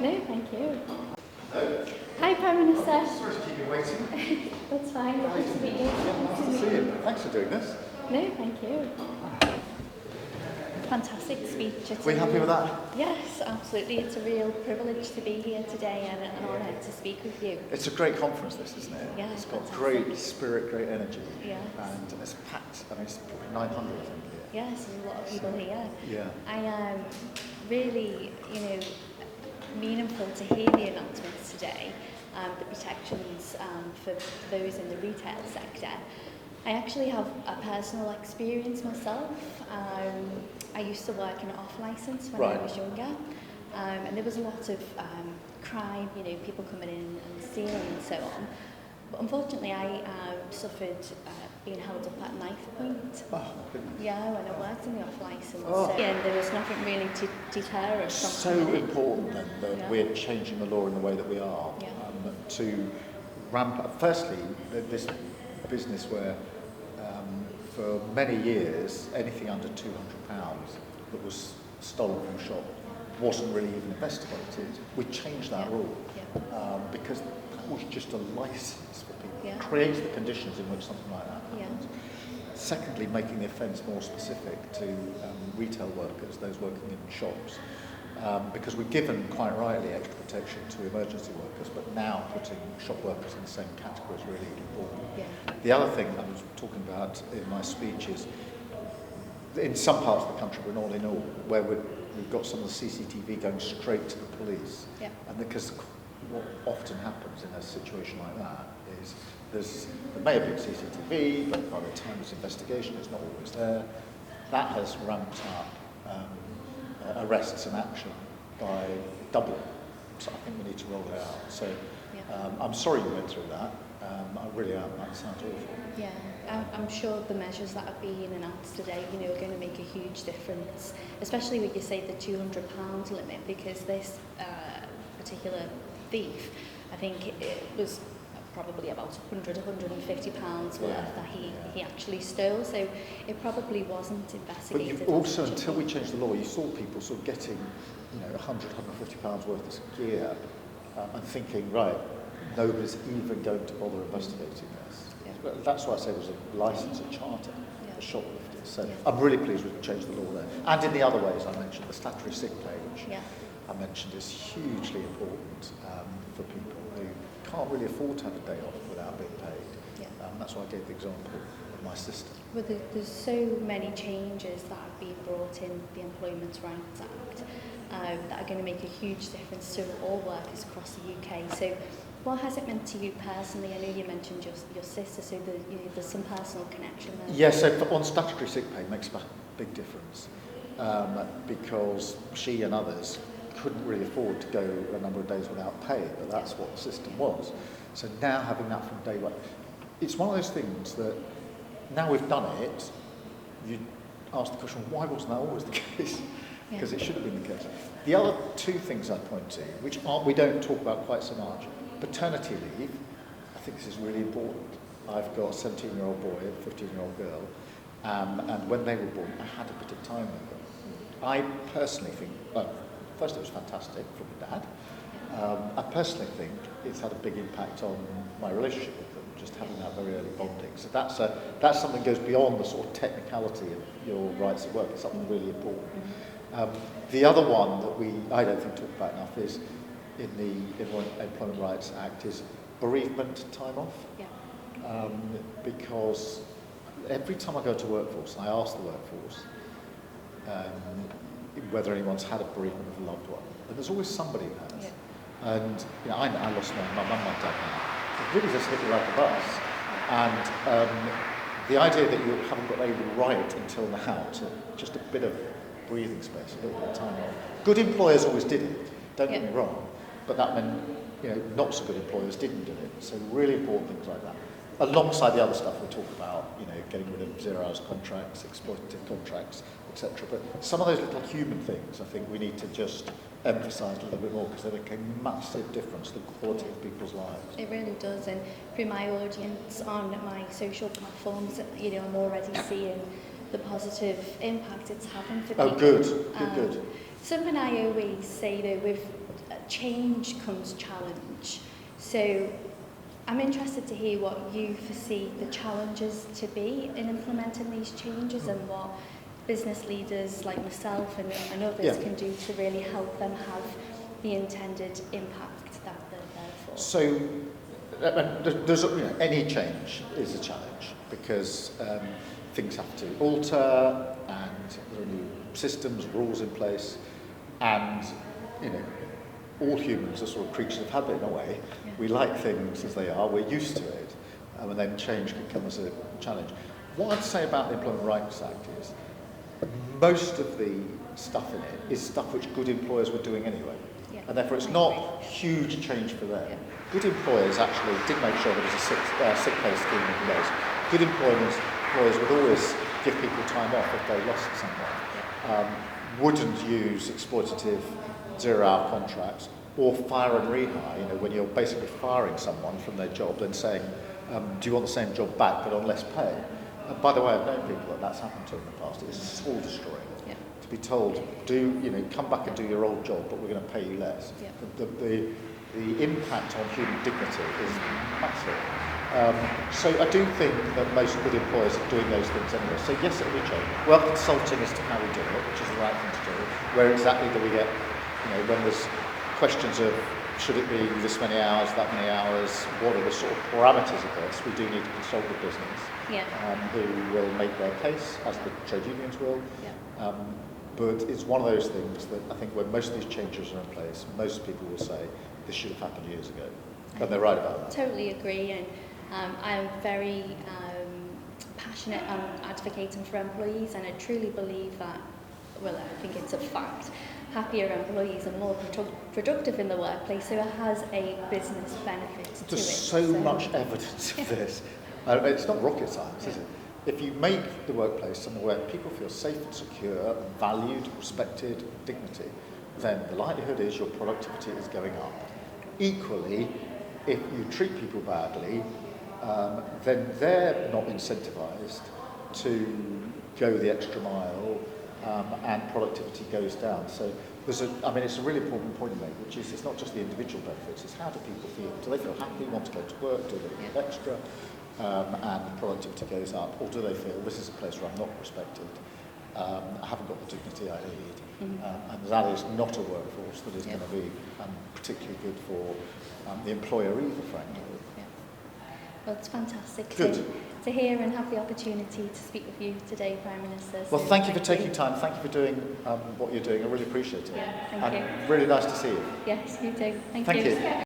No, thank you. Hi, Prime Minister. Sorry to keep you waiting. That's fine. Nice to meet you. Nice to see you. Thanks for doing this. No, thank you. Fantastic speech. Are you happy with that? Yes, absolutely. It's a real privilege to be here today and an honour to speak with you. It's a great conference, this, isn't it? Yeah, it's got fantastic. great spirit, great energy. Yes. And it's packed. I mean, it's probably 900, I think, here. Yes, there's a lot of people here. Yeah. I am really, meaningful to hear the announcements today, the protections for those in the retail sector. I actually have a personal experience myself. I used to work in an off licence when I was younger, and there was a lot of crime, people coming in and stealing and so on. But unfortunately, I suffered being held up at knife point. Oh, my goodness. Yeah, when I worked in the off licence. Oh. And there was nothing really to deter us from So coming in. important then that we're changing the law in the way that we are to ramp up. Firstly, this business where for many years anything under £200 that was stolen from a shop wasn't really even investigated. We changed that rule because that was just a licence for people. It creates the conditions in which something like that happens. Secondly, making the offence more specific to retail workers, those working in shops, because we've given, quite rightly, extra protection to emergency workers, but now putting shop workers in the same category is really important. The other thing I was talking about in my speech is, in some parts of the country, but not in all, where we've got some of the CCTV going straight to the police. And because what often happens in a situation like that is there may have been CCTV, but by the time there's investigation, it's not always there. That has ramped up arrests and action by double. So I think we need to roll it out. So I'm sorry you went through that. I really am. That sounds awful. Yeah, I'm sure the measures that are being announced today, are going to make a huge difference, especially when you say the £200 limit, because this particular thief, I think it was probably about £150 worth that he actually stole, so it probably wasn't investigated. But also, until we changed the law, you saw people sort of getting, £150 worth of gear and thinking, right, nobody's even going to bother investigating this. That's why I say there's a licence, a charter for shoplifters. So I'm really pleased we've changed the law there. And in the other ways I mentioned, the statutory sick pay, which I mentioned is hugely important for people who can't really afford to have a day off without being paid. That's why I gave the example of my sister. Well, there's so many changes that have been brought in the Employment Rights Act that are going to make a huge difference to all workers across the UK. So what has it meant to you personally? I know you mentioned your sister, so there's some personal connection there. Yes, so on statutory sick pay, it makes a big difference because she and others couldn't really afford to go a number of days without pay, but that's what the system was. So now having that from day one, it's one of those things that now we've done it, you ask the question, why wasn't that always the case? Because it should have been the case. The other two things I'd point to, which we don't talk about quite so much, paternity leave, I think this is really important. I've got a 17-year-old boy and a 15-year-old girl, and when they were born, I had a bit of time with them. I personally think, first it was fantastic from my dad. I personally think it's had a big impact on my relationship with them, just having that very early bonding. So that's something that goes beyond the sort of technicality of your rights at work. It's something really important. The other one that I don't think talked about enough is in the Employment Rights Act is bereavement time off. Because every time I go to workforce, and I ask the workforce whether anyone's had a bereavement of a loved one, and there's always somebody who has. And I lost my mum and my dad now. It really just hit me like a bus. And the idea that you haven't got a right until now to just a bit of breathing space, a little bit of time off. Good employers always did it, don't get me wrong, but that meant not so good employers didn't do it. So really important things like that. Alongside the other stuff we talk about, getting rid of 0 hours contracts, exploitative contracts, etc. But some of those little human things, I think we need to just emphasise a little bit more because they make a massive difference to the quality of people's lives. It really does, and through my audience on my social platforms, I'm already seeing the positive impact it's having for people. Oh, good. Something I always say, though, with change comes challenge. So I'm interested to hear what you foresee the challenges to be in implementing these changes and what business leaders like myself and others can do to really help them have the intended impact that they're there for. So there's, any change is a challenge because things have to alter and there are new systems, rules in place, and all humans are sort of creatures of habit in a way. Yeah. We like things as they are, we're used to it, and then change can come as a challenge. What I'd say about the Employment Rights Act is most of the stuff in it is stuff which good employers were doing anyway. Yeah. And therefore it's not huge change for them. Yeah. Good employers actually did make sure there was a sick pay scheme in place. Good employers would always give people time off if they lost someone. Wouldn't use exploitative zero-hour contracts or fire and rehire, when you're basically firing someone from their job and saying, do you want the same job back but on less pay? By the way, I've known people that's happened to in the past. It's soul destroying. Yeah. To be told, come back and do your old job, but we're going to pay you less. Yeah. The impact on human dignity is massive. So I do think that most good employers are doing those things anyway. So yes, it will be changed. Well, consulting as to how we do it, which is the right thing to do. Where exactly do we get, when there's questions of should it be this many hours, that many hours, what are the sort of parameters of this? We do need to consult with business, who will make their case, as the trade unions will. Yeah. But it's one of those things that I think when most of these changes are in place, most people will say this should have happened years ago. And they're right about that. Totally agree. And I'm very passionate on advocating for employees, and I truly believe that, well, I think it's a fact, happier employees are more productive in the workplace, so it has a business benefit to it. There's so much evidence of this. It's not rocket science, is it? If you make the workplace somewhere where people feel safe and secure, valued, respected, dignity, then the likelihood is your productivity is going up. Equally, if you treat people badly, then they're not incentivised to go the extra mile, and productivity goes down. So it's a really important point to make, which is it's not just the individual benefits, it's how do people feel? Do they feel happy, want to go to work, do they get extra, and productivity goes up? Or do they feel this is a place where I'm not respected, I haven't got the dignity I need, and that is not a workforce that is going to be particularly good for the employer either, frankly. Well, it's fantastic to hear and have the opportunity to speak with you today, Prime Minister. Well, thank you for taking time. Thank you for doing what you're doing. I really appreciate it. Yeah, thank you. Really nice to see you. Yes, you too. Thank you. you.